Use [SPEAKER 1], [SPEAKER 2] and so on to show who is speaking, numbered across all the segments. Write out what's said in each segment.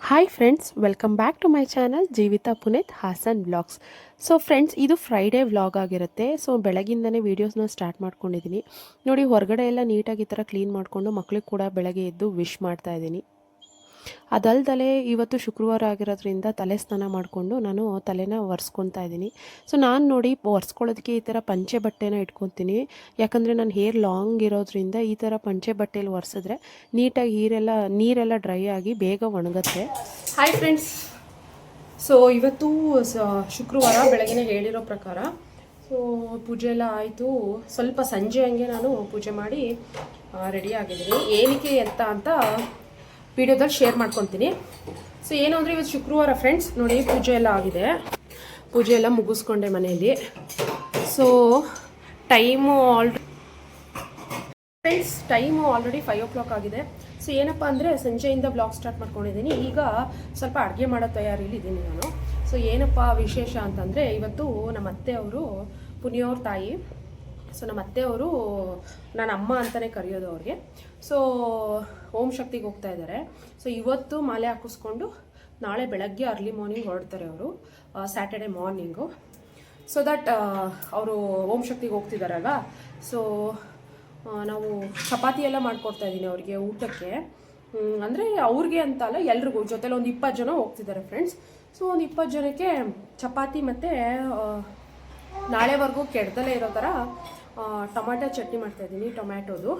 [SPEAKER 1] Hi friends, welcome back to my channel Jeevitha Puneeth Hassan vlogs. So friends, ಇದು Friday vlog ಆಗಿರುತ್ತೆ. So ಬೆಳಗಿಂದನೇ ವೀಡಿಯೋಸ್ನ start ಮಾಡ್ಕೊಂಡಿದ್ದೀನಿ. ನೋಡಿ, ಹೊರಗಡೆ ಎಲ್ಲ ನೀಟಾಗಿ ಈ ಥರ ಕ್ಲೀನ್ ಮಾಡಿಕೊಂಡು ಮಕ್ಳಿಗೆ ಕೂಡ ಬೆಳಗ್ಗೆ ಎದ್ದು ವಿಶ್ ಮಾಡ್ತಾ ಇದ್ದೀನಿ. ಅದಲ್ದಲೇ ಇವತ್ತು ಶುಕ್ರವಾರ ಆಗಿರೋದ್ರಿಂದ ತಲೆ ಸ್ನಾನ ಮಾಡಿಕೊಂಡು ನಾನು ತಲೆನ ಒರೆಸ್ಕೊತಾ ಇದ್ದೀನಿ. ಸೊ ನಾನು ನೋಡಿ ಒರೆಸ್ಕೊಳ್ಳೋದಕ್ಕೆ ಈ ಥರ ಪಂಚೆ ಬಟ್ಟೆನ ಇಟ್ಕೊತೀನಿ. ಯಾಕಂದರೆ ನಾನು ಹೇರ್ ಲಾಂಗ್ ಇರೋದ್ರಿಂದ ಈ ಥರ ಪಂಚೆ ಬಟ್ಟೆಯಲ್ಲಿ ಒರೆಸಿದ್ರೆ ನೀಟಾಗಿ ನೀರೆಲ್ಲ ಡ್ರೈ ಆಗಿ ಬೇಗ ಒಣಗುತ್ತೆ. ಹಾಯ್ ಫ್ರೆಂಡ್ಸ್, ಸೊ ಇವತ್ತು ಶುಕ್ರವಾರ ಬೆಳಗ್ಗೆ ಹೇಳಿರೋ ಪ್ರಕಾರ ಸೊ ಪೂಜೆ ಎಲ್ಲ ಆಯಿತು. ಸ್ವಲ್ಪ ಸಂಜೆ ಹಂಗೆ ನಾನು ಪೂಜೆ ಮಾಡಿ ರೆಡಿ ಆಗಿದ್ದೀನಿ. ಏನಕ್ಕೆ ಅಂತ ವಿಡಿಯೋದಲ್ಲಿ ಶೇರ್ ಮಾಡ್ಕೊತೀನಿ. ಸೊ ಏನು ಅಂದರೆ ಇವತ್ತು ಶುಕ್ರವಾರ ಫ್ರೆಂಡ್ಸ್. ನೋಡಿ, ಪೂಜೆ ಎಲ್ಲ ಆಗಿದೆ, ಪೂಜೆ ಎಲ್ಲ ಮುಗಿಸ್ಕೊಂಡೆ ಮನೆಯಲ್ಲಿ. ಸೊ ಟೈಮು ಆಲ್ರೆಡಿ 5 o'clock ಆಗಿದೆ. ಸೊ ಏನಪ್ಪ ಅಂದರೆ ಸಂಜೆಯಿಂದ ಬ್ಲಾಗ್ ಸ್ಟಾರ್ಟ್ ಮಾಡ್ಕೊಂಡಿದ್ದೀನಿ. ಈಗ ಸ್ವಲ್ಪ ಅಡುಗೆ ಮಾಡೋ ತಯಾರಿಲಿ ಇದ್ದೀನಿ ನಾನು. ಸೊ ಏನಪ್ಪ ವಿಶೇಷ ಅಂತಂದರೆ, ಇವತ್ತು ನಮ್ಮ ಅತ್ತೆಯವರು ಪುನಿಯವ್ರ ತಾಯಿ. ಸೊ ನಮ್ಮ ಅತ್ತೆಯವರು ನಾನು ಅಮ್ಮ ಅಂತಲೇ ಕರೆಯೋದು ಅವ್ರಿಗೆ. ಸೊ ಓಂ ಶಕ್ತಿಗೆ ಹೋಗ್ತಾ ಇದ್ದಾರೆ. ಸೊ ಇವತ್ತು ಮಾಲೆ ಹಾಕಿಸ್ಕೊಂಡು ನಾಳೆ ಬೆಳಗ್ಗೆ ಅರ್ಲಿ ಮಾರ್ನಿಂಗ್ ಹೊರಡ್ತಾರೆ ಅವರು, ಸ್ಯಾಟರ್ಡೆ ಮಾರ್ನಿಂಗು. ಸೊ ದಟ್ ಅವರು ಓಂ ಶಕ್ತಿಗೆ ಹೋಗ್ತಿದ್ದಾರಲ್ವ. ಸೊ ನಾವು ಚಪಾತಿ ಎಲ್ಲ ಮಾಡ್ಕೊಡ್ತಾ ಇದ್ದೀನಿ ಅವ್ರಿಗೆ ಊಟಕ್ಕೆ. ಅಂದರೆ ಅವ್ರಿಗೆ ಅಂತ ಅಲ್ಲ, ಎಲ್ರಿಗೂ ಜೊತೆಲಿ ಒಂದು 20 ಜನ ಹೋಗ್ತಿದ್ದಾರೆ ಫ್ರೆಂಡ್ಸ್. ಸೊ ಒಂದು 20 ಜನಕ್ಕೆ ಚಪಾತಿ ಮತ್ತು ನಾಳೆವರೆಗೂ ಕೆಡ್ದಲೇ ಇರೋ ಥರ ಟೊಮ್ಯಾಟೊ ಚಟ್ನಿ ಮಾಡ್ತಾಯಿದ್ದೀನಿ, ಟೊಮ್ಯಾಟೋದು.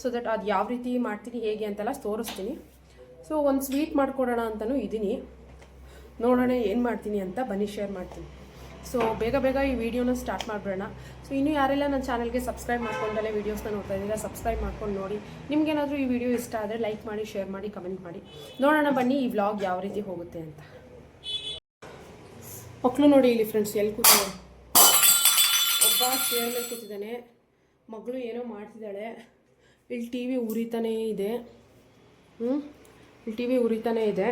[SPEAKER 1] ಸೊ ದಟ್ ಅದು ಯಾವ ರೀತಿ ಮಾಡ್ತೀನಿ ಹೇಗೆ ಅಂತೆಲ್ಲ ತೋರಿಸ್ತೀನಿ. ಸೊ ಒಂದು ಸ್ವೀಟ್ ಮಾಡಿಕೊಡೋಣ ಅಂತಲೂ ಇದ್ದೀನಿ, ನೋಡೋಣ ಏನು ಮಾಡ್ತೀನಿ ಅಂತ, ಬನ್ನಿ ಶೇರ್ ಮಾಡ್ತೀನಿ. ಸೊ ಬೇಗ ಈ ವಿಡಿಯೋನ ಸ್ಟಾರ್ಟ್ ಮಾಡಿಬಿಡೋಣ. ಸೊ ಇನ್ನೂ ಯಾರೆಲ್ಲ ನನ್ನ ಚಾನಲ್ಗೆ ಸಬ್ಸ್ಕ್ರೈಬ್ ಮಾಡ್ಕೊಂಡಲ್ಲೇ ವೀಡಿಯೋಸ್ನ ನೋಡ್ತಾ ಇದ್ದೀರಾ, ಸಬ್ಸ್ಕ್ರೈಬ್ ಮಾಡ್ಕೊಂಡು ನೋಡಿ. ನಿಮ್ಗೇನಾದರೂ ಈ ವಿಡಿಯೋ ಇಷ್ಟ ಆದರೆ ಲೈಕ್ ಮಾಡಿ, ಶೇರ್ ಮಾಡಿ, ಕಮೆಂಟ್ ಮಾಡಿ. ನೋಡೋಣ ಬನ್ನಿ ಈ ವ್ಲಾಗ್ ಯಾವ ರೀತಿ ಹೋಗುತ್ತೆ ಅಂತ. ಮಕ್ಕಳು ನೋಡಿ ಇಲ್ಲಿ ಫ್ರೆಂಡ್ಸ್ ಎಲ್ಲಿ ಕೂತಿದ್ದಾರೆ. ಒಬ್ಬ ಚೇರ್ ಮೇಲೆ ಕೂತಿದ್ದಾನೆ, ಮಗಳು ಏನೋ ಮಾಡ್ತಿದ್ದಾಳೆ. ಇಲ್ಲಿ ಟಿ ವಿ ಉರಿತಾನೇ ಇದೆ. ಇಲ್ಲಿ ಟಿ ವಿ ಉರಿತಾನೇ ಇದೆ.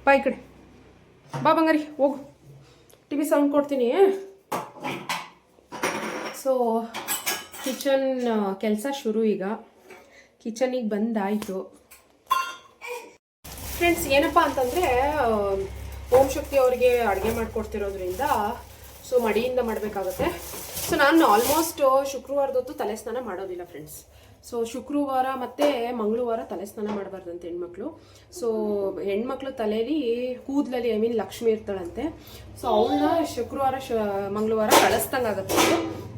[SPEAKER 1] ಬಾ ಈ ಕಡೆ ಬಾ ಬಂಗಾರಿ, ಹೋಗು, ಟಿ ವಿ ಸೌಂಡ್ ಕೊಡ್ತೀನಿ. ಸೊ ಕಿಚನ್ ಕೆಲಸ ಶುರು. ಈಗ ಕಿಚನಿಗೆ ಬಂದಾಯಿತು ಫ್ರೆಂಡ್ಸ್. ಏನಪ್ಪ ಅಂತಂದರೆ, ಓಂ ಶಕ್ತಿ ಅವರಿಗೆ ಅಡುಗೆ ಮಾಡಿಕೊಡ್ತಿರೋದ್ರಿಂದ ಸೊ ಮಡಿಯಿಂದ ಮಾಡಬೇಕಾಗುತ್ತೆ. ಸೊ ನಾನು ಆಲ್ಮೋಸ್ಟ್ ಶುಕ್ರವಾರದೊತ್ತು ತಲೆ ಸ್ನಾನ ಮಾಡೋದಿಲ್ಲ ಫ್ರೆಂಡ್ಸ್. ಸೊ ಶುಕ್ರವಾರ ಮತ್ತು ಮಂಗಳವಾರ ತಲೆ ಸ್ನಾನ ಮಾಡಬಾರ್ದಂತೆ ಹೆಣ್ಮಕ್ಳು. ಸೊ ಹೆಣ್ಮಕ್ಳು ತಲೆಯಲ್ಲಿ ಕೂದಲಲ್ಲಿ ಲಕ್ಷ್ಮಿ ಇರ್ತಾಳಂತೆ. ಸೊ ಅವಳನ್ನ ಶುಕ್ರವಾರ ಮಂಗಳವಾರ ಕಳಿಸ್ದಂಗೆ ಆಗುತ್ತೆ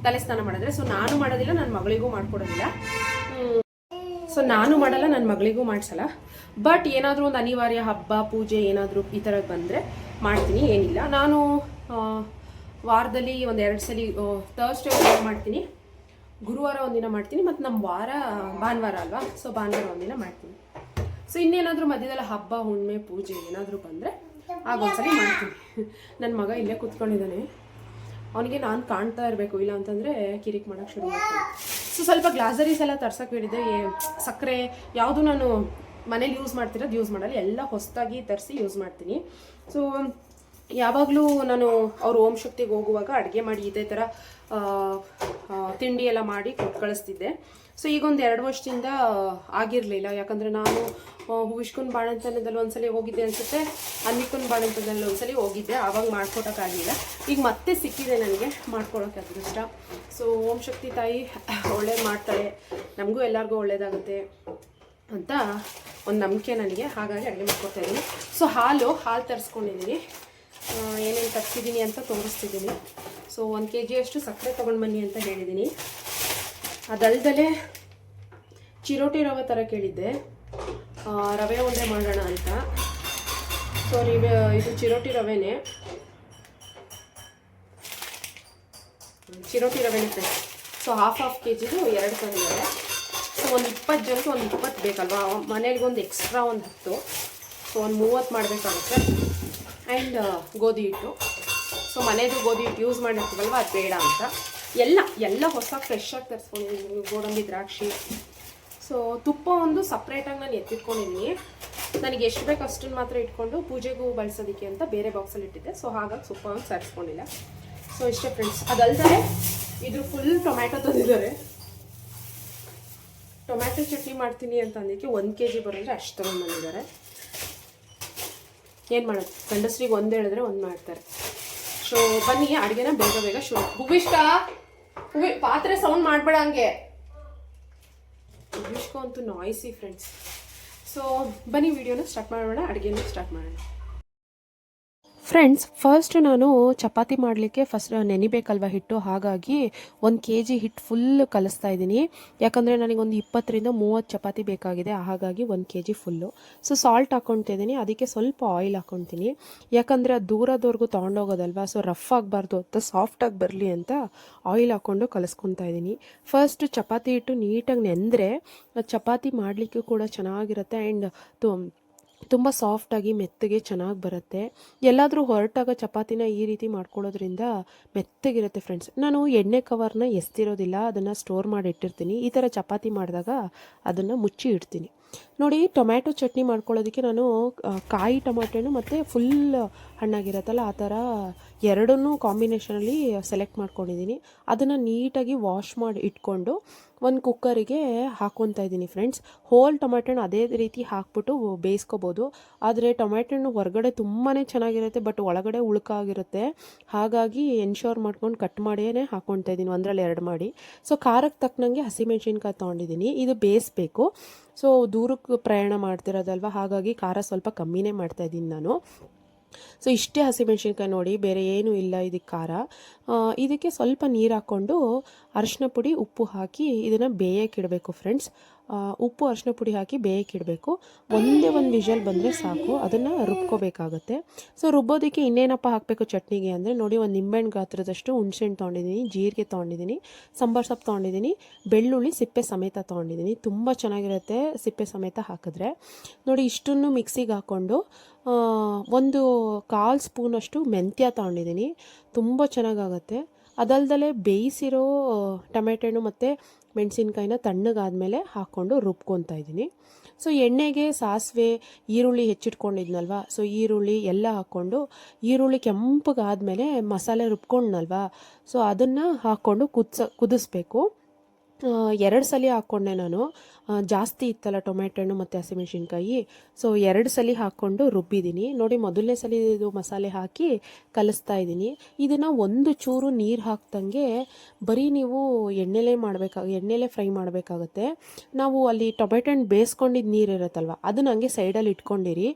[SPEAKER 1] ತಲೆ ಸ್ನಾನ ಮಾಡಿದ್ರೆ. ಸೊ ನಾನು ಮಾಡೋದಿಲ್ಲ, ನನ್ನ ಮಗಳಿಗೂ ಮಾಡ್ಕೊಡೋದಿಲ್ಲ. ಸೊ ನಾನು ಮಾಡಲ್ಲ, ನನ್ನ ಮಗಳಿಗೂ ಮಾಡಿಸಲ್ಲ. ಬಟ್ ಏನಾದರೂ ಒಂದು ಅನಿವಾರ್ಯ ಹಬ್ಬ ಪೂಜೆ ಏನಾದರೂ ಈ ಥರ ಬಂದರೆ ಮಾಡ್ತೀನಿ, ಏನಿಲ್ಲ. ನಾನು ವಾರದಲ್ಲಿ ಒಂದು 2 ಸಲ, ಥರ್ಸ್ಡೇ ಒಂದಿನ ಮಾಡ್ತೀನಿ, ಗುರುವಾರ ಒಂದಿನ ಮಾಡ್ತೀನಿ, ಮತ್ತು ನಮ್ಮ ವಾರ ಭಾನುವಾರ ಅಲ್ವಾ. ಸೊ ಭಾನುವಾರ ಒಂದಿನ ಮಾಡ್ತೀನಿ. ಸೊ ಇನ್ನೇನಾದರೂ ಮಧ್ಯದಲ್ಲಿ ಹಬ್ಬ ಹುಣ್ಣಿಮೆ ಪೂಜೆ ಏನಾದರೂ ಬಂದರೆ ಆಗೊಂದ್ಸಲಿ ಮಾಡ್ತೀನಿ. ನನ್ನ ಮಗ ಇಲ್ಲೇ ಕೂತ್ಕೊಂಡಿದ್ದಾನೆ, ಅವನಿಗೆ ನಾನು ಕಾಣ್ತಾ ಇರಬೇಕು, ಇಲ್ಲ ಅಂತಂದರೆ ಕಿರಿಕ್ ಮಾಡೋಕ್ಕೆ ಶುರು ಮಾಡ್ತೀನಿ. ಸೊ ಸ್ವಲ್ಪ ಗ್ಲಾಸರೀಸ್ ಎಲ್ಲ ತರ್ಸೋಕೆ ಹೇಳಿದೆ. ಸಕ್ಕರೆ ಯಾವುದು ನಾನು ಮನೇಲಿ ಯೂಸ್ ಮಾಡ್ತಿರೋದು ಯೂಸ್ ಮಾಡಲ್ಲ, ಎಲ್ಲ ಹೊಸದಾಗಿ ತರಿಸಿ ಯೂಸ್ ಮಾಡ್ತೀನಿ. ಸೊ ಯಾವಾಗಲೂ ನಾನು ಅವರು ಓಂ ಶಕ್ತಿಗೆ ಹೋಗುವಾಗ ಅಡುಗೆ ಮಾಡಿ ಇದೇ ಥರ ತಿಂಡಿ ಎಲ್ಲ ಮಾಡಿ ಕೊಟ್ಟು ಕಳಿಸ್ತಿದ್ದೆ. ಸೊ ಈಗೊಂದು 2 ವರ್ಷದಿಂದ ಆಗಿರಲಿಲ್ಲ, ಯಾಕಂದರೆ ನಾನು ಹೂವಿಷ್ಕುನ್ ಬಾಣಂತನದಲ್ಲಿ ಒಂದ್ಸಲಿ ಹೋಗಿದ್ದೆ ಅನಿಸುತ್ತೆ, ಅನ್ನಿಕುನ್ ಬಾಣಂತನದಲ್ಲಿ ಒಂದ್ಸಲಿ ಹೋಗಿದ್ದೆ, ಆವಾಗ ಮಾಡ್ಕೊಡೋಕ್ಕಾಗಲಿಲ್ಲ. ಈಗ ಮತ್ತೆ ಸಿಕ್ಕಿದೆ ನನಗೆ ಮಾಡ್ಕೊಡೋಕ್ಕೆ ಅದೃಷ್ಟ. ಸೊ ಓಂ ಶಕ್ತಿ ತಾಯಿ ಒಳ್ಳೇದು ಮಾಡ್ತಾಳೆ, ನಮಗೂ ಎಲ್ಲರಿಗೂ ಒಳ್ಳೇದಾಗುತ್ತೆ ಅಂತ ಒಂದು ನಂಬಿಕೆ ನನಗೆ. ಹಾಗಾಗಿ ಅಡುಗೆ ಮಾಡ್ಕೊತಾ ಇದ್ದೀನಿ. ಸೊ ಹಾಲು ತರಿಸ್ಕೊಂಡಿದ್ದೀನಿ, ಏನೇನು ತರಿಸಿದ್ದೀನಿ ಅಂತ ತೋರಿಸ್ತಿದ್ದೀನಿ. ಸೊ 1 kg ಅಷ್ಟು ಸಕ್ಕರೆ ತೊಗೊಂಡು ಬನ್ನಿ ಅಂತ ಹೇಳಿದ್ದೀನಿ. ಅದಲ್ದಲೇ ಚಿರೋಟಿ ರವೆ ಥರ ಕೇಳಿದ್ದೆ, ರವೆ ಉಂಡೆ ಮಾಡೋಣ ಅಂತ. ಸೊ ಇದು ಚಿರೋಟಿ ರವೆನೇ ಫ್ರೆಂಡ್ಸ್. ಸೊ ಹಾಫ್ kgದು 2 ತಂದಿದ್ದಾರೆ. ಸೊ ಒಂದು 20 ಜನಕ್ಕೆ ಒಂದು 20 ಬೇಕಲ್ವಾ, ಮನೇಲಿಗೆ ಒಂದು ಎಕ್ಸ್ಟ್ರಾ ಒಂದು 10. ಸೊ ಒಂದು 30 ಮಾಡಬೇಕಾಗುತ್ತೆ. ಆ್ಯಂಡ್ ಗೋಧಿ ಹಿಟ್ಟು. ಸೊ ಮನೆಯದು ಗೋಧಿ ಹಿಟ್ಟು ಯೂಸ್ ಮಾಡಿರ್ತೀವಲ್ವ, ಅದು ಬೇಡ ಅಂತ ಎಲ್ಲ ಹೊಸ ಫ್ರೆಶ್ಶಾಗಿ ತರಿಸ್ಕೊಂಡಿದ್ದೀನಿ. ಗೋಡಂಬಿ, ದ್ರಾಕ್ಷಿ. ಸೊ ತುಪ್ಪ ಒಂದು ಸಪ್ರೇಟಾಗಿ ನಾನು ಎತ್ತಿಟ್ಕೊಂಡಿದ್ದೀನಿ. ನನಗೆ ಎಷ್ಟು ಬೇಕು ಅಷ್ಟನ್ನು ಮಾತ್ರ ಇಟ್ಕೊಂಡು ಪೂಜೆಗೂ ಬಳಸೋದಕ್ಕೆ ಅಂತ ಬೇರೆ ಬಾಕ್ಸಲ್ಲಿ ಇಟ್ಟಿದ್ದೆ. ಸೊ ಹಾಗಾಗಿ ತುಪ್ಪ ಒಂದು ಸೇರಿಸ್ಕೊಂಡಿಲ್ಲ. ಸೊ ಇಷ್ಟೇ ಫ್ರೆಂಡ್ಸ್. ಅದಲ್ದೇ ಇದ್ರ ಫುಲ್ ಟೊಮ್ಯಾಟೊ ತಂದಿದ್ದಾರೆ. ಟೊಮ್ಯಾಟೊ ಚಟ್ನಿ ಮಾಡ್ತೀನಿ ಅಂತ ಅಂದಕ್ಕೆ 1 kg ಬರೋದ್ರೆ ಅಷ್ಟು ತೊಗೊಂಡು ಬಂದಿದ್ದಾರೆ. ಏನು ಮಾಡೋದು, ಗಂಡಸ್ರಿಗೆ ಒಂದು ಹೇಳಿದ್ರೆ ಒಂದು ಮಾಡ್ತಾರೆ. ಸೊ ಬನ್ನಿ ಅಡುಗೆನ ಬೇಗ ಬೇಗ ಶುರು. ಭೂಮಿಷ್ಕ ಪಾತ್ರೆ ಸೌಂಡ್ ಮಾಡಬೇಡ ಹಂಗೆ. ಭೂಮಿಷ್ಕ ಅಂತೂ ನಾಯ್ಸಿ ಫ್ರೆಂಡ್ಸ್. ಸೊ ಬನ್ನಿ ವಿಡಿಯೋನ ಸ್ಟಾರ್ಟ್ ಮಾಡೋಣ, ಅಡುಗೆನ ಸ್ಟಾರ್ಟ್ ಮಾಡೋಣ. ಫ್ರೆಂಡ್ಸ್, ಫಸ್ಟ್ ನಾನು ಚಪಾತಿ ಮಾಡಲಿಕ್ಕೆ ನೆನಿಬೇಕಲ್ವ ಹಿಟ್ಟು, ಹಾಗಾಗಿ 1 kg ಹಿಟ್ಟು ಫುಲ್ ಕಲಿಸ್ತಾ ಇದ್ದೀನಿ. ಯಾಕಂದರೆ ನನಗೊಂದು 20-30 ಚಪಾತಿ ಬೇಕಾಗಿದೆ, ಹಾಗಾಗಿ 1 kg ಫುಲ್ಲು. ಸೊ ಸಾಲ್ಟ್ ಹಾಕ್ಕೊತಿದ್ದೀನಿ, ಅದಕ್ಕೆ ಸ್ವಲ್ಪ ಆಯಿಲ್ ಹಾಕ್ಕೊತೀನಿ. ಯಾಕಂದರೆ ಅದು ದೂರದವರೆಗೂ ತೊಗೊಂಡೋಗೋದಲ್ವ, ಸೊ ರಫ್ ಆಗಬಾರ್ದು ಅಂತ ಸಾಫ್ಟಾಗಿ ಬರಲಿ ಅಂತ ಆಯಿಲ್ ಹಾಕ್ಕೊಂಡು ಕಲಿಸ್ಕೊತಾ ಇದ್ದೀನಿ. ಫಸ್ಟ್ ಚಪಾತಿ ಹಿಟ್ಟು ನೀಟಾಗಿ ನೆಂದರೆ ಚಪಾತಿ ಮಾಡಲಿಕ್ಕೂ ಕೂಡ ಚೆನ್ನಾಗಿರುತ್ತೆ ಆ್ಯಂಡ್ ತುಂಬ ಸಾಫ್ಟಾಗಿ ಮೆತ್ತಗೆ ಚೆನ್ನಾಗಿ ಬರುತ್ತೆ. ಎಲ್ಲಾದರೂ ಹೊರಟಾಗ ಚಪಾತಿನ ಈ ರೀತಿ ಮಾಡ್ಕೊಳ್ಳೋದ್ರಿಂದ ಮೆತ್ತಗಿರುತ್ತೆ ಫ್ರೆಂಡ್ಸ್. ನಾನು ಎಣ್ಣೆ ಕವರ್ನ ಎಸ್ತಿರೋದಿಲ್ಲ, ಅದನ್ನು ಸ್ಟೋರ್ ಮಾಡಿ ಇಟ್ಟಿರ್ತೀನಿ. ಈ ಥರ ಚಪಾತಿ ಮಾಡಿದಾಗ ಅದನ್ನು ಮುಚ್ಚಿ ಇಡ್ತೀನಿ. ನೋಡಿ, ಟೊಮ್ಯಾಟೊ ಚಟ್ನಿ ಮಾಡ್ಕೊಳ್ಳೋದಕ್ಕೆ ನಾನು ಕಾಯಿ ಟೊಮ್ಯಾಟೊನು ಮತ್ತು ಫುಲ್ ಹಣ್ಣಾಗಿರುತ್ತಲ್ಲ ಆ ಥರ ಎರಡನ್ನೂ ಕಾಂಬಿನೇಷನಲ್ಲಿ ಸೆಲೆಕ್ಟ್ ಮಾಡ್ಕೊಂಡಿದ್ದೀನಿ. ಅದನ್ನು ನೀಟಾಗಿ ವಾಶ್ ಮಾಡಿ ಇಟ್ಕೊಂಡು ಒಂದು ಕುಕ್ಕರಿಗೆ ಹಾಕ್ಕೊತಾ ಇದ್ದೀನಿ ಫ್ರೆಂಡ್ಸ್. ಹೋಲ್ ಟೊಮ್ಯಾಟೊನ ಅದೇ ರೀತಿ ಹಾಕ್ಬಿಟ್ಟು ಬೇಯಿಸ್ಕೊಬೋದು. ಆದರೆ ಟೊಮ್ಯಾಟೊನ ಹೊರಗಡೆ ತುಂಬಾ ಚೆನ್ನಾಗಿರುತ್ತೆ, ಬಟ್ ಒಳಗಡೆ ಉಳ್ಕಾಗಿರುತ್ತೆ. ಹಾಗಾಗಿ ಎನ್ಶೋರ್ ಮಾಡ್ಕೊಂಡು ಕಟ್ ಮಾಡಿಯೇ ಹಾಕ್ಕೊತಾ ಇದ್ದೀನಿ, 1-2 ಮಾಡಿ. ಸೊ ಖಾರಕ್ಕೆ ತಕ್ಕನಂಗೆ ಹಸಿಮೆಣ್ಸಿನ್ಕಾಯಿ ತೊಗೊಂಡಿದ್ದೀನಿ. ಇದು ಬೇಯಿಸ್ಬೇಕು. ಸೊ ದೂರಕ್ಕೆ ಪ್ರಯಾಣ ಮಾಡ್ತಿರೋದಲ್ವ, ಹಾಗಾಗಿ ಖಾರ ಸ್ವಲ್ಪ ಕಮ್ಮಿನೇ ಮಾಡ್ತಾಯಿದ್ದೀನಿ ನಾನು. ಸೊ ಇಷ್ಟೇ ಹಸಿಮೆಣ್ಸಿನ್ಕಾಯಿ ನೋಡಿ, ಬೇರೆ ಏನೂ ಇಲ್ಲ ಇದಕ್ಕೆ ಖಾರ. ಇದಕ್ಕೆ ಸ್ವಲ್ಪ ನೀರು ಹಾಕ್ಕೊಂಡು ಅರಿಶಿನ ಪುಡಿ ಉಪ್ಪು ಹಾಕಿ ಇದನ್ನು ಬೇಯಕ್ಕಿಡಬೇಕು ಫ್ರೆಂಡ್ಸ್. ಉಪ್ಪು ಅರಿಶಿನ ಪುಡಿ ಹಾಕಿ ಬೇಯಕ್ಕಿಡಬೇಕು. ಒಂದೇ ಒಂದು ವಿಷಲ್ ಬಂದರೆ ಸಾಕು, ಅದನ್ನು ರುಬ್ಕೋಬೇಕಾಗತ್ತೆ. ಸೊ ರುಬ್ಬೋದಕ್ಕೆ ಇನ್ನೇನಪ್ಪ ಹಾಕಬೇಕು ಚಟ್ನಿಗೆ ಅಂದರೆ ನೋಡಿ, ಒಂದು ನಿಂಬೆಹಣ್ಣು ಗಾತ್ರದಷ್ಟು ಹುಣಸೆಹಣ್ಣು ತೊಗೊಂಡಿದ್ದೀನಿ, ಜೀರಿಗೆ ತೊಗೊಂಡಿದ್ದೀನಿ, ಸಾಂಬಾರು ಸೊಪ್ಪು ತೊಗೊಂಡಿದ್ದೀನಿ, ಬೆಳ್ಳುಳ್ಳಿ ಸಿಪ್ಪೆ ಸಮೇತ ತೊಗೊಂಡಿದ್ದೀನಿ. ತುಂಬ ಚೆನ್ನಾಗಿರುತ್ತೆ ಸಿಪ್ಪೆ ಸಮೇತ ಹಾಕಿದ್ರೆ. ನೋಡಿ, ಇಷ್ಟನ್ನು ಮಿಕ್ಸಿಗೆ ಹಾಕ್ಕೊಂಡು 1/4 ಸ್ಪೂನಷ್ಟು ಮೆಂತ್ಯ ತೊಗೊಂಡಿದ್ದೀನಿ. ತುಂಬ ಚೆನ್ನಾಗಾಗತ್ತೆ. ಅದಲ್ದಲೇ ಬೇಯಿಸಿರೋ ಟೊಮೆಟೊನು ಮತ್ತು ಮೆಣಸಿನ್ಕಾಯಿನ ತಣ್ಣಗಾದ್ಮೇಲೆ ಹಾಕ್ಕೊಂಡು ರುಬ್ಕೊತಾ ಇದ್ದೀನಿ. ಸೊ ಎಣ್ಣೆಗೆ ಸಾಸಿವೆ, ಈರುಳ್ಳಿ ಹೆಚ್ಚಿಟ್ಕೊಂಡಿದ್ನಲ್ವ, ಸೊ ಈರುಳ್ಳಿ ಎಲ್ಲ ಹಾಕ್ಕೊಂಡು, ಈರುಳ್ಳಿ ಕೆಂಪಗಾದ್ಮೇಲೆ ಮಸಾಲೆ ರುಬ್ಕೊಂಡ್ನಲ್ವ, ಸೊ ಅದನ್ನು ಹಾಕ್ಕೊಂಡು ಕುದಿಸ್ಬೇಕು. 2 ಸಲ ಹಾಕ್ಕೊಂಡೆ ನಾನು, ಜಾಸ್ತಿ ಇತ್ತಲ್ಲ ಟೊಮೆಟೊಣ್ಣು ಮತ್ತು ಹಸಿಮೆಣ್ಸಿನ್ಕಾಯಿ, ಸೊ 2 ಸಲ ಹಾಕ್ಕೊಂಡು ರುಬ್ಬಿದ್ದೀನಿ. ನೋಡಿ, ಮೊದಲನೇ ಸಲ ಇದು ಮಸಾಲೆ ಹಾಕಿ ಕಲಿಸ್ತಾ ಇದ್ದೀನಿ. ಇದನ್ನು ಒಂದು ಚೂರು ನೀರು ಹಾಕ್ದಂಗೆ ಬರೀ ನೀವು ಎಣ್ಣೆಲೇ ಫ್ರೈ ಮಾಡಬೇಕಾಗತ್ತೆ. ನಾವು ಅಲ್ಲಿ ಟೊಮೆಟೊಣ್ಣು ಬೇಯಿಸ್ಕೊಂಡಿದ್ದು ನೀರು ಇರುತ್ತಲ್ವ, ಅದನ್ನ ಹಂಗೆ ಸೈಡಲ್ಲಿ ಇಟ್ಕೊಂಡಿರಿ.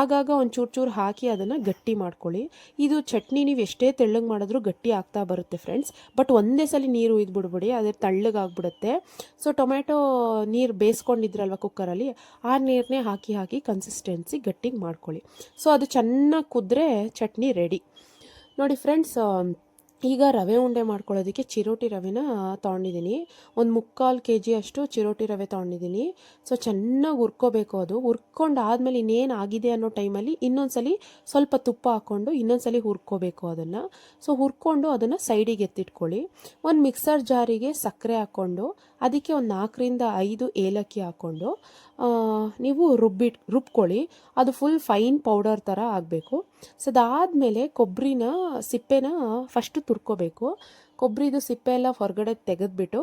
[SPEAKER 1] ಆಗಾಗ ಒಂದು ಚೂರು ಹಾಕಿ ಅದನ್ನು ಗಟ್ಟಿ ಮಾಡ್ಕೊಳ್ಳಿ. ಇದು ಚಟ್ನಿ ನೀವು ಎಷ್ಟೇ ತೆಳ್ಳಗೆ ಮಾಡಿದ್ರೂ ಗಟ್ಟಿ ಆಗ್ತಾ ಬರುತ್ತೆ ಫ್ರೆಂಡ್ಸ್. ಬಟ್ ಒಂದೇ ಸಲ ನೀರು ಇದ್ಬಿಡ್ಬಿಡಿ, ಅದೇ ತಳ್ಳಗಾಗ್ಬಿಡುತ್ತೆ. ಸೊ ಟೊಮೆಟೊ ನೀರು ಬೇಯಿಸ್ಕೊಂಡಿದ್ರಲ್ವ ಕುಕ್ಕರಲ್ಲಿ, ಆ ನೀರನ್ನೇ ಹಾಕಿ ಕನ್ಸಿಸ್ಟೆನ್ಸಿ ಗಟ್ಟಿಗೆ ಮಾಡ್ಕೊಳ್ಳಿ. ಸೊ ಅದು ಚೆನ್ನಾಗಿ ಕುದ್ರೆ ಚಟ್ನಿ ರೆಡಿ. ನೋಡಿ ಫ್ರೆಂಡ್ಸ್, ಈಗ ರವೆ ಉಂಡೆ ಮಾಡ್ಕೊಳ್ಳೋದಕ್ಕೆ ಚಿರೋಟಿ ರವೆನ ತೊಗೊಂಡಿದ್ದೀನಿ. 1/4 kg ಅಷ್ಟು ಚಿರೋಟಿ ರವೆ ತೊಗೊಂಡಿದ್ದೀನಿ. ಸೊ ಚೆನ್ನಾಗಿ ಹುರ್ಕೋಬೇಕು. ಅದು ಹುರ್ಕೊಂಡು ಆದಮೇಲೆ ಇನ್ನೇನು ಆಗಿದೆ ಅನ್ನೋ ಟೈಮಲ್ಲಿ ಇನ್ನೊಂದ್ಸಲಿ ಸ್ವಲ್ಪ ತುಪ್ಪ ಹಾಕ್ಕೊಂಡು ಇನ್ನೊಂದ್ಸಲಿ ಹುರ್ಕೋಬೇಕು ಅದನ್ನು. ಸೊ ಹುರ್ಕೊಂಡು ಅದನ್ನು ಸೈಡಿಗೆ ಎತ್ತಿಟ್ಕೊಳ್ಳಿ. ಒಂದು ಮಿಕ್ಸರ್ ಜಾರಿಗೆ ಸಕ್ಕರೆ ಹಾಕ್ಕೊಂಡು ಅದಕ್ಕೆ ಒಂದು 4-5 ಏಲಕ್ಕಿ ಹಾಕ್ಕೊಂಡು ನೀವು ರುಬ್ಕೊಳ್ಳಿ. ಅದು ಫುಲ್ ಫೈನ್ ಪೌಡರ್ ಥರ ಆಗಬೇಕು. ಸೊ ಅದಾದಮೇಲೆ ಕೊಬ್ಬರಿನ ಸಿಪ್ಪೆನ ಫಸ್ಟು ತುರ್ಕೋಬೇಕು. ಕೊಬ್ಬರಿದು ಸಿಪ್ಪೆ ಎಲ್ಲ ಹೊರಗಡೆ ತೆಗೆದ್ಬಿಟ್ಟು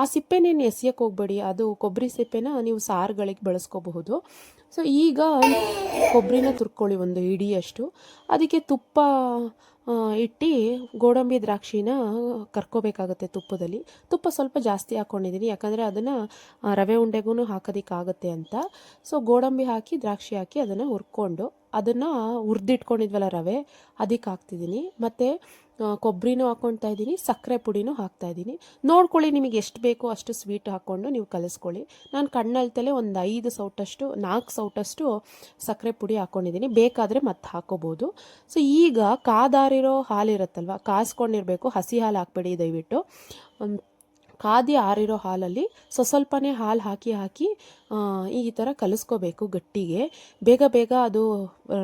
[SPEAKER 1] ಆ ಸಿಪ್ಪೆನೇನು ಎಸೆಯೋಕ್ಕೆ ಹೋಗಬೇಡಿ, ಅದು ಕೊಬ್ಬರಿ ಸಿಪ್ಪೆನ ನೀವು ಸಾರುಗಳಿಗೆ ಬಳಸ್ಕೋಬಹುದು. ಸೊ ಈಗ ಕೊಬ್ಬರಿನ ತುರ್ಕೊಳ್ಳಿ 1 ಹಿಡಿಯಷ್ಟು. ಅದಕ್ಕೆ ತುಪ್ಪ ಇಟ್ಟು ಗೋಡಂಬಿ ದ್ರಾಕ್ಷಿನ ಕರ್ಕೋಬೇಕಾಗತ್ತೆ ತುಪ್ಪದಲ್ಲಿ. ತುಪ್ಪ ಸ್ವಲ್ಪ ಜಾಸ್ತಿ ಹಾಕ್ಕೊಂಡಿದ್ದೀನಿ, ಯಾಕಂದರೆ ಅದನ್ನು ರವೆ ಉಂಡೆಗೂ ಹಾಕೋದಕ್ಕಾಗತ್ತೆ ಅಂತ. ಸೊ ಗೋಡಂಬಿ ಹಾಕಿ ದ್ರಾಕ್ಷಿ ಹಾಕಿ ಅದನ್ನು ಹುರ್ಕೊಂಡು ಅದನ್ನು ಹುರಿದಿಟ್ಕೊಂಡಿದ್ವಲ್ಲ ರವೆ, ಅದಕ್ಕೆ ಹಾಕ್ತಿದ್ದೀನಿ. ಮತ್ತು ಕೊಬ್ಬರಿನೂ ಹಾಕ್ಕೊಳ್ತಾ ಇದ್ದೀನಿ, ಸಕ್ಕರೆ ಪುಡಿನೂ ಹಾಕ್ತಾಯಿದ್ದೀನಿ. ನೋಡ್ಕೊಳ್ಳಿ, ನಿಮಗೆ ಎಷ್ಟು ಬೇಕೋ ಅಷ್ಟು ಸ್ವೀಟ್ ಹಾಕ್ಕೊಂಡು ನೀವು ಕಲಿಸ್ಕೊಳ್ಳಿ. ನಾನು ಕಣ್ಣಲ್ತಲೇ ಒಂದು 4 ಸೌಟಷ್ಟು ಸಕ್ಕರೆ ಪುಡಿ ಹಾಕ್ಕೊಂಡಿದ್ದೀನಿ, ಬೇಕಾದರೆ ಮತ್ತೆ ಹಾಕ್ಕೋಬೋದು. ಸೊ ಈಗ ಕಾದಾರಿರೋ ಹಾಲಿರುತ್ತಲ್ವ, ಕಾಸ್ಕೊಂಡಿರಬೇಕು, ಹಸಿ ಹಾಲು ಹಾಕಬೇಡಿ ದಯವಿಟ್ಟು. ಕಾದಿ ಆರಿರೋ ಹಾಲಲ್ಲಿ ಸ್ವಲ್ಪನೇ ಹಾಲು ಹಾಕಿ ಈ ಥರ ಕಲಿಸ್ಕೋಬೇಕು ಗಟ್ಟಿಗೆ. ಬೇಗ ಅದು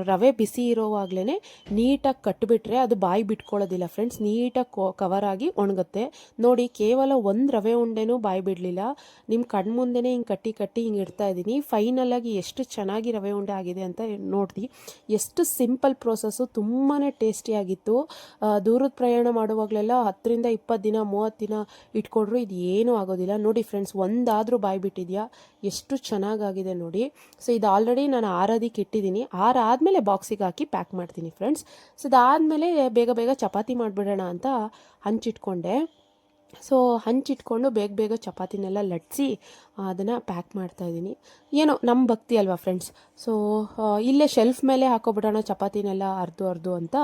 [SPEAKER 1] ರವೆ ಬಿಸಿ ಇರೋವಾಗಲೇ ನೀಟಾಗಿ ಕಟ್ಟಿಬಿಟ್ರೆ ಅದು ಬಾಯಿ ಬಿಟ್ಕೊಳ್ಳೋದಿಲ್ಲ ಫ್ರೆಂಡ್ಸ್, ನೀಟಾಗಿ ಕವರಾಗಿ ಒಣಗುತ್ತೆ. ನೋಡಿ, ಕೇವಲ 1 ರವೆ ಉಂಡೆನೂ ಬಾಯಿ ಬಿಡಲಿಲ್ಲ, ನಿಮ್ಮ ಕಣ್ಮುಂದೆನೇ ಹಿಂಗೆ ಕಟ್ಟಿ ಹಿಂಗೆ ಇಡ್ತಾ ಇದ್ದೀನಿ. ಫೈನಲಾಗಿ ಎಷ್ಟು ಚೆನ್ನಾಗಿ ರವೆ ಉಂಡೆ ಆಗಿದೆ ಅಂತ ನೋಡಿ. ಎಷ್ಟು ಸಿಂಪಲ್ ಪ್ರೋಸೆಸ್ಸು, ತುಂಬಾ ಟೇಸ್ಟಿಯಾಗಿತ್ತು. ದೂರದ ಪ್ರಯಾಣ ಮಾಡುವಾಗಲೆಲ್ಲ 10-20 ದಿನ 30 ದಿನ ಇಟ್ಕೊಂಡ್ರು ಇದು ಏನೂ ಆಗೋದಿಲ್ಲ. ನೋಡಿ ಫ್ರೆಂಡ್ಸ್, ಒಂದಾದರೂ ಬಾಯಿ ಬಿಟ್ಟಿದೆಯಾ, ಎಷ್ಟು ಚೆನ್ನಾಗಾಗಿದೆ ನೋಡಿ. ಸೊ ಇದು ಆಲ್ರೆಡಿ ನಾನು ಆರೋದಕ್ಕೆ ಇಟ್ಟಿದ್ದೀನಿ. ಆರಾದಮೇಲೆ ಬಾಕ್ಸಿಗೆ ಹಾಕಿ ಪ್ಯಾಕ್ ಮಾಡ್ತೀನಿ ಫ್ರೆಂಡ್ಸ್. ಸೊ ಇದಾದಮೇಲೆ ಬೇಗ ಬೇಗ ಚಪಾತಿ ಮಾಡಿಬಿಡೋಣ ಅಂತ ಹಂಚಿಟ್ಕೊಂಡೆ. ಸೊ ಹಂಚಿಟ್ಕೊಂಡು ಬೇಗ ಬೇಗ ಚಪಾತಿನೆಲ್ಲ ಲಟ್ಸಿ ಅದನ್ನು ಪ್ಯಾಕ್ ಮಾಡ್ತಾಯಿದ್ದೀನಿ. ಏನೋ ನಮ್ಮ ಭಕ್ತಿ ಅಲ್ವಾ ಫ್ರೆಂಡ್ಸ್. ಸೊ ಇಲ್ಲೇ ಶೆಲ್ಫ್ ಮೇಲೆ ಹಾಕೋಬಿಡೋಣ ಚಪಾತಿನೆಲ್ಲ ಅರ್ದು ಅಂತ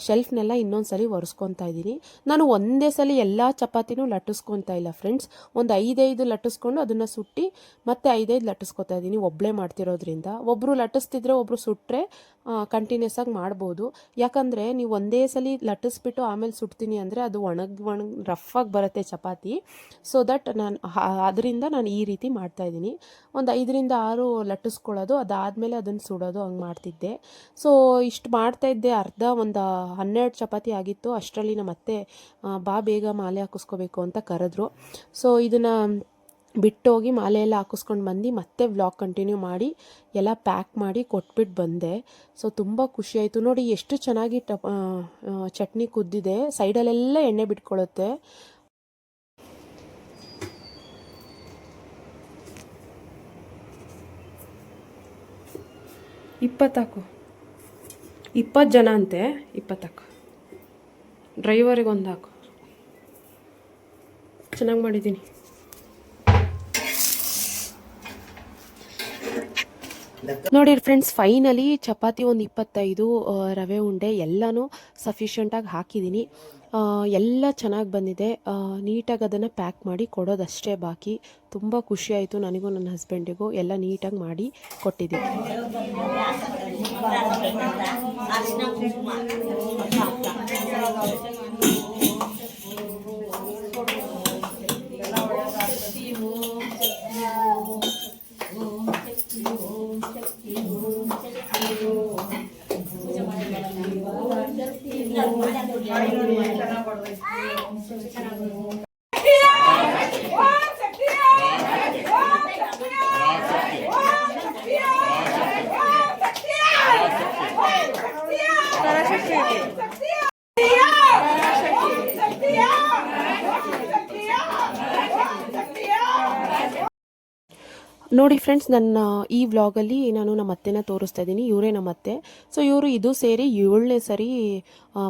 [SPEAKER 1] ಶೆಲ್ಫ್ನೆಲ್ಲ ಇನ್ನೊಂದು ಸಲ ಒರೆಸ್ಕೊತಾ ಇದ್ದೀನಿ. ನಾನು ಒಂದೇ ಸಲ ಎಲ್ಲ ಚಪಾತಿನೂ ಲಟ್ಟಿಸ್ಕೊತಾ ಇಲ್ಲ ಫ್ರೆಂಡ್ಸ್. ಒಂದು 5 ಲಟ್ಟಿಸ್ಕೊಂಡು ಅದನ್ನು ಸುಟ್ಟು ಮತ್ತೆ 5 ಲಟ್ಟಿಸ್ಕೊತಾ ಇದ್ದೀನಿ, ಒಬ್ಬಳೇ ಮಾಡ್ತಿರೋದ್ರಿಂದ. ಒಬ್ಬರು ಲಟ್ಟಿಸ್ತಿದ್ರೆ ಒಬ್ಬರು ಸುಟ್ಟರೆ ಕಂಟಿನ್ಯೂಸ್ ಆಗಿ ಮಾಡ್ಬೋದು. ಯಾಕಂದರೆ ನೀವು ಒಂದೇ ಸಲ ಲಟ್ಟಿಸ್ಬಿಟ್ಟು ಆಮೇಲೆ ಸುಡ್ತೀನಿ ಅಂದರೆ ಅದು ಒಣಗಿ ರಫಾಗಿ ಬರುತ್ತೆ ಚಪಾತಿ. ಸೊ ದಟ್ ಅದರಿಂದ ನಾನು ಈ ರೀತಿ ಮಾಡ್ತಾಯಿದ್ದೀನಿ. ಒಂದು 5 6 ಲಟ್ಟಿಸ್ಕೊಳ್ಳೋದು, ಅದಾದಮೇಲೆ ಅದನ್ನು ಸುಡೋದು, ಹಂಗೆ ಮಾಡ್ತಿದ್ದೆ. ಸೊ ಇಷ್ಟು ಮಾಡ್ತಾಯಿದ್ದೆ. ಒಂದು 12 ಚಪಾತಿ ಆಗಿತ್ತು. ಅಷ್ಟರಲ್ಲಿ ನಮ್ಮ ಅತ್ತೆ ಬೇಗ ಮಾಲೆ ಹಾಕಿಸ್ಕೋಬೇಕು ಅಂತ ಕರೆದ್ರು. ಸೊ ಇದನ್ನು ಬಿಟ್ಟೋಗಿ ಮಾಲೆ ಎಲ್ಲ ಹಾಕಿಸ್ಕೊಂಡು ಬಂದು ಮತ್ತೆ ವ್ಲಾಗ್ ಕಂಟಿನ್ಯೂ ಮಾಡಿ ಎಲ್ಲ ಪ್ಯಾಕ್ ಮಾಡಿ ಕೊಟ್ಬಿಟ್ಟು ಬಂದೆ. ಸೊ ತುಂಬ ಖುಷಿಯಾಯಿತು ನೋಡಿ, ಎಷ್ಟು ಚೆನ್ನಾಗಿ ಚಟ್ನಿ ಕುದ್ದಿದೆ. ಸೈಡಲ್ಲೆಲ್ಲ ಎಣ್ಣೆ ಬಿಟ್ಕೊಳ್ಳುತ್ತೆ. ಇಪ್ಪತ್ತಾಕು 20 ಜನ ಅಂತೆ. 20 ಹಾಕು, ಡ್ರೈವರಿಗೆ ಒಂದು ಹಾಕು. ಚೆನ್ನಾಗಿ ಮಾಡಿದ್ದೀನಿ. ನೋಡಿ ಫ್ರೆಂಡ್ಸ್, ಫೈನಲಿ ಚಪಾತಿ ಒಂದು 25 ರವೆ ಉಂಡೆ ಎಲ್ಲನೂ ಸಫಿಷಿಯೆಂಟಾಗಿ ಹಾಕಿದ್ದೀನಿ. ಎಲ್ಲ ಚೆನ್ನಾಗಿ ಬಂದಿದೆ. ನೀಟಾಗಿ ಅದನ್ನು ಪ್ಯಾಕ್ ಮಾಡಿ ಕೊಡೋದಷ್ಟೇ ಬಾಕಿ. ತುಂಬ ಖುಷಿಯಾಯಿತು ನನಗೂ ನನ್ನ ಹಸ್ಬೆಂಡಿಗೂ. ಎಲ್ಲ ನೀಟಾಗಿ ಮಾಡಿ ಕೊಟ್ಟಿದ್ದೀನಿ. ನೋಡಿ ಫ್ರೆಂಡ್ಸ್, ನನ್ನ ಈ ವ್ಲಾಗಲ್ಲಿ ನಾನು ನಮ್ಮ ಅತ್ತೆನ ತೋರಿಸ್ತಾ ಇದ್ದೀನಿ. ಇವರೇ ನಮ್ಮ ಅತ್ತೆ. ಸೊ ಇವರು ಇದು ಸೇರಿ 7ನೇ ಸರಿ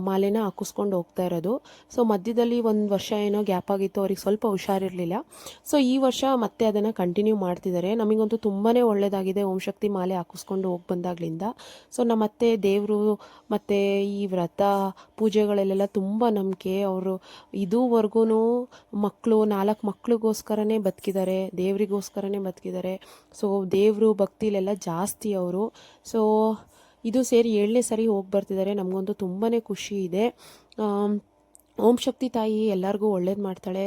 [SPEAKER 1] ಮಾಲೆನ ಹಾಕಿಸ್ಕೊಂಡು ಹೋಗ್ತಾ ಇರೋದು. ಸೊ ಮಧ್ಯದಲ್ಲಿ ಒಂದು ವರ್ಷ ಏನೋ ಗ್ಯಾಪ್ ಆಗಿತ್ತು, ಅವ್ರಿಗೆ ಸ್ವಲ್ಪ ಹುಷಾರಿರಲಿಲ್ಲ. ಸೊ ಈ ವರ್ಷ ಮತ್ತೆ ಅದನ್ನು ಕಂಟಿನ್ಯೂ ಮಾಡ್ತಿದ್ದಾರೆ. ನಮಗಂತೂ ತುಂಬಾ ಒಳ್ಳೆಯದಾಗಿದೆ ಓಂ ಶಕ್ತಿ ಮಾಲೆ ಹಾಕಿಸ್ಕೊಂಡು ಹೋಗಿ ಬಂದಾಗಲಿಂದ. ಸೊ ನಮ್ಮ ಅತ್ತೆ ದೇವರು ಮತ್ತು ಈ ವ್ರತ ಪೂಜೆಗಳಲ್ಲೆಲ್ಲ ತುಂಬ ನಂಬಿಕೆ. ಅವರು ಇದುವರೆಗೂ ಮಕ್ಕಳು 4 ಮಕ್ಕಳಿಗೋಸ್ಕರನೇ ಬದುಕಿದ್ದಾರೆ, ದೇವರಿಗೋಸ್ಕರನೇ ಬದುಕಿದ್ದಾರೆ. ಸೊ ದೇವರು ಭಕ್ತಿಲೆಲ್ಲ ಜಾಸ್ತಿ ಅವರು. ಸೊ ಇದು ಸೇರಿ 7ನೇ ಸರಿ ಹೋಗಿ ಬರ್ತಿದ್ದಾರೆ. ನಮಗಂತೂ ತುಂಬಾ ಖುಷಿ ಇದೆ. ಓಂ ಶಕ್ತಿ ತಾಯಿ ಎಲ್ಲರಿಗೂ ಒಳ್ಳೇದು ಮಾಡ್ತಾಳೆ.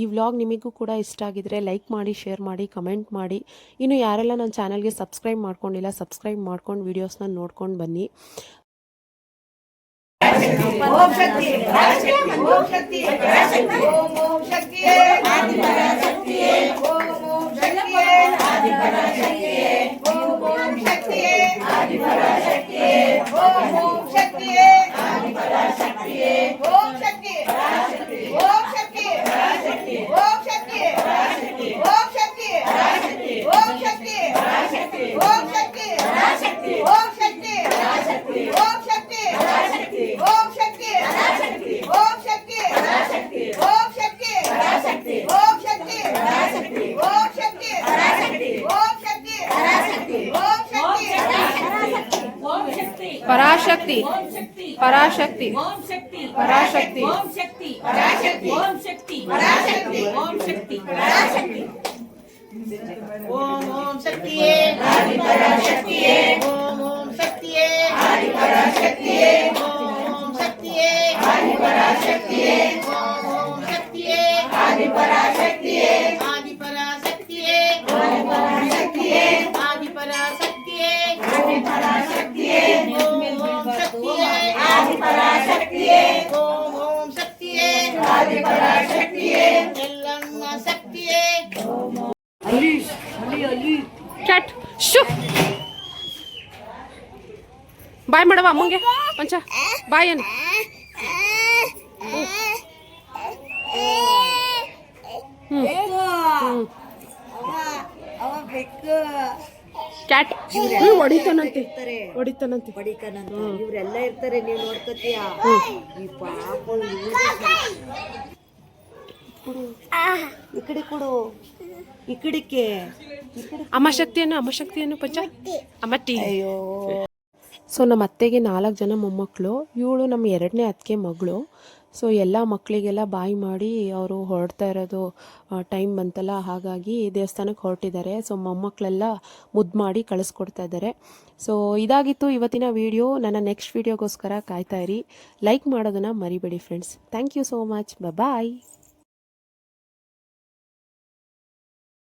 [SPEAKER 1] ಈ ವ್ಲಾಗ್ ನಿಮಗೂ ಕೂಡ ಇಷ್ಟ ಆಗಿದ್ರೆ ಲೈಕ್ ಮಾಡಿ, ಶೇರ್ ಮಾಡಿ, ಕಮೆಂಟ್ ಮಾಡಿ. ಇನ್ನು ಯಾರೆಲ್ಲ ನನ್ನ ಚಾನಲ್ಗೆ ಸಬ್ಸ್ಕ್ರೈಬ್ ಮಾಡ್ಕೊಂಡಿಲ್ಲ, ಸಬ್ಸ್ಕ್ರೈಬ್ ಮಾಡ್ಕೊಂಡು ವೀಡಿಯೋಸ್ನ ನೋಡ್ಕೊಂಡು ಬನ್ನಿ. ಓಂ ಶಕ್ತಿ ಓಂ ಶಕ್ತಿ ಓಂ ಶಕ್ತಿ ಆದಿ ಪರಾಶಕ್ತಿ ಓಂ ಶಕ್ತಿ ಆದಿ ಪರಾಶಕ್ತಿ ಓಂ ಶಕ್ತಿ ಆದಿ ಪರಾಶಕ್ತಿ ಓಂ ಶಕ್ತಿ ಆದಿ ಪರಾಶಕ್ತಿ ಓಂ ಶಕ್ತಿ ಓಂ ಶಕ್ತಿ ಓಂ ಶಕ್ತಿ ಓಂ ಶಕ್ತಿ ಓಂ ಶಕ್ತಿ ಓಂ ಶಕ್ತಿ ಓಂ ಶಕ್ತಿ ಓಂ ಶಕ್ತಿ ಓಂ ಶಕ್ತಿ ಓಂ ಶಕ್ತಿ ಓಂ ಶಕ್ತಿ ಓಂ ಶಕ್ತಿ ಓಂ ಶಕ್ತಿ ಓಂ ಶಕ್ತಿ ಓಂ ಶಕ್ತಿ ಪರಾಶಕ್ತಿ ಪರಾಶಕ್ತಿ ಪರಾಶಕ್ತಿ ಓಂ ಶಕ್ತಿ ಪರಾಶಕ್ತಿ ಓಂ ಶಕ್ತಿ ಪರಾಶಕ್ತಿ ಓಂ ಶಕ್ತಿ ಪರಾಶಕ್ತಿ ಓಂ ಶಕ್ತಿಯೇ ಆದಿ ಪರಾಶಕ್ತಿಯೇ ಓಂ ಶಕ್ತಿಯೇ ಆದಿ ಪರಾಶಕ್ತಿಯೇ ಓಂ ಶಕ್ತಿಯೇ ಆದಿ ಪರಾಶಕ್ತಿಯೇ ಓಂ ಶಕ್ತಿಯೇ ಆದಿ ಪರಾಶಕ್ತಿಯೇ ಆದಿ ಪರಾಶಕ್ತಿಯೇ ಆದಿ ಪರಾಶಕ್ತಿಯೇ ಆದಿ ಪರಾಶಕ್ತಿಯೇ ಆದಿ ಪರಾಶಕ್ತಿಯೇ ಓಂ ಶಕ್ತಿಯೇ ಆದಿ ಪರಾಶಕ್ತಿಯೇ ಓಂ ಶಕ್ತಿಯೇ ಆದಿ ಪರಾಶಕ್ತಿಯೇ ಎಲ್ಲಮ್ಮ ಶಕ್ತಿಯೇ ಅಲ್ಲಿ ಅಲ್ಲಿ ಅಲ್ಲಿ ಕ್ಯಾಟ್ ಶು ಬಾಯ್ ಮಾಡವ ಅಮ್ಮಂಗೆ ಪಂಚ ಬಾಯ್ ಏನು ಕ್ಯಾಟ್ ಹೊಡಿತಾನಂತೆ ಹೊಡಿತಾನಂತೆ
[SPEAKER 2] ಹೊಡಿತಾನಂತ ಇವ್ರೆಲ್ಲ ಇರ್ತಾರೆ ನೀವ್ ನೋಡ್ಕೊತೀಯ ಈ ಪಾಪ ಈ ಕಡೆ ಕೊಡು ಈ ಕಡೆಗೆ
[SPEAKER 1] ಅಮ್ಮ ಶಕ್ತಿಯನ್ನು ಪಂಚ ಅಮ್ಮಟ್ಟಿ.
[SPEAKER 2] ಅಯ್ಯೋ
[SPEAKER 1] ಸೊ ನಮ್ಮ ಅತ್ತೆಗೆ 4 ಜನ ಮೊಮ್ಮಕ್ಕಳು, ಇವಳು ನಮ್ಮ 2ನೇ ಅತ್ತಿಗೆ ಮಗಳು. ಸೊ ಎಲ್ಲ ಮಕ್ಕಳಿಗೆಲ್ಲ ಬಾಯಿ ಮಾಡಿ ಅವರು ಹೊರಡ್ತಾ ಇರೋದು ಟೈಮ್ ಬಂತಲ್ಲ, ಹಾಗಾಗಿ ದೇವಸ್ಥಾನಕ್ಕೆ ಹೊರಟಿದ್ದಾರೆ. ಸೊ ಮೊಮ್ಮಕ್ಕಳೆಲ್ಲ ಮುದ್ದು ಮಾಡಿ ಕಳಿಸ್ಕೊಡ್ತಾ ಇದ್ದಾರೆ. ಸೊ ಇದಾಗಿತ್ತು ಇವತ್ತಿನ ವಿಡಿಯೋ. ನನ್ನ ನೆಕ್ಸ್ಟ್ ವಿಡಿಯೋಗೋಸ್ಕರ ಕಾಯ್ತಾ ಇರಿ. ಲೈಕ್ ಮಾಡೋದನ್ನು ಮರಿಬೇಡಿ friends. Thank you so much. Bye.